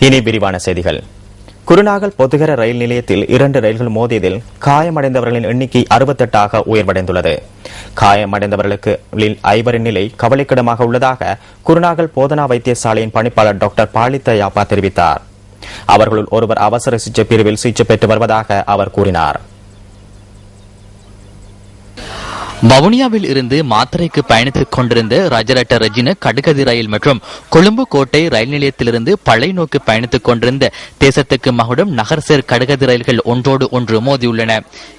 இனி விரிவான செய்திகள். குருநாகல் பொதுகர ரயில் நிலையத்தில் 2 ரயில்கள் மோதியதில் காயமடைந்தவர்களின் எண்ணிக்கை 68 உயர்வடைந்துள்ளது. காயமடைந்தவர்களில் 5 நிலை கவலைக்கிடமாக உள்ளதாக குருநாகல் போதனா வைத்தியசாலையின் பணிப்பாளர் டாக்டர் பாலித்த யாப்பா தெரிவித்தார். அவர்களுள் ஒருவர் அவசர சிகிச்சை பிரிவில் சிகிச்சை பெற்று வருவதாக அவர் கூறினார். வவுனியாவில் இருந்து மாத்தறைக்கு பயணித்துக் கொண்டிருந்த ரஜரட்ட ரஜின கடுகதி ரயில் மற்றும் கொழும்பு கோட்டை ரயில் நிலையத்திலிருந்து பழை நோக்கி பயணித்துக் கொண்டிருந்த தேசத்துக்கு மகுடம் நகர்சேர் கடுகதி ரயில்கள் ஒன்றோடு ஒன்று மோதியுள்ளன.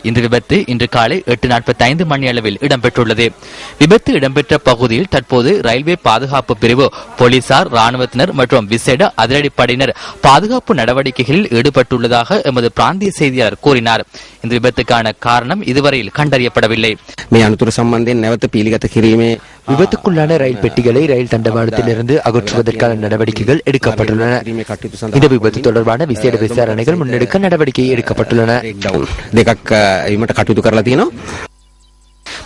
இந்த விபத்து இன்று காலை 8:45 மணி அளவில் இடம்பெற்றுள்ளது. விபத்து இடம்பெற்ற பகுதியில் தற்போது ரயில்வே பாதுகாப்பு பிரிவு, போலீசார், ராணுவத்தினர் மற்றும் விசேட அதிரடிப்படையினர் பாதுகாப்பு நடவடிக்கைகளில் ஈடுபட்டுள்ளதாக எமது பிராந்திய செய்தியாளர் கூறினார். இந்த விபத்துக்கான காரணம் இதுவரையில் கண்டறியப்படவில்லை. விபத்துக்குள்ளான ரயில் பெட்டிகளை ரயில் தண்டவாளத்திலிருந்து அகற்றுவதற்கான நடவடிக்கைகள் எடுக்கப்பட்டுள்ளன. இந்த விபத்து தொடர்பான விசேட விசாரணைகள் முன்னெடுக்க நடவடிக்கை எடுக்கப்பட்டுள்ளன.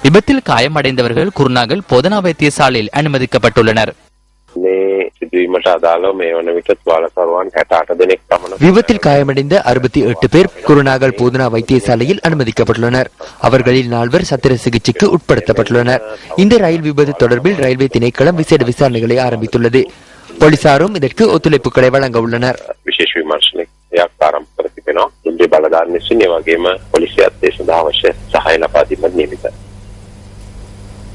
விபத்தில் காயமடைந்தவர்கள் குருநாகல் போதனா வைத்தியசாலையில் அனுமதிக்கப்பட்டுள்ளனர். விபத்தில் காயமடைந்த 68 பேர் குருநாகல் போதனா வைத்தியசாலையில் அனுமதிக்கப்பட்டுள்ளனர். அவர்களில் 4 சத்திர சிகிச்சைக்கு உட்படுத்தப்பட்டுள்ளனர். இந்த ரயில் விபத்து தொடர்பில் ரயில்வே திணைக்களம் விசேட விசாரணைகளை ஆரம்பித்துள்ளது. போலீசாரும் இதற்கு ஒத்துழைப்புகளை வழங்க உள்ளனர். බලධාරීන් විසින් ඒ වගේම පොලිසියත් ඒ සඳහා අවශ්‍ය සහාය ලබා දීමට නියමිතයි.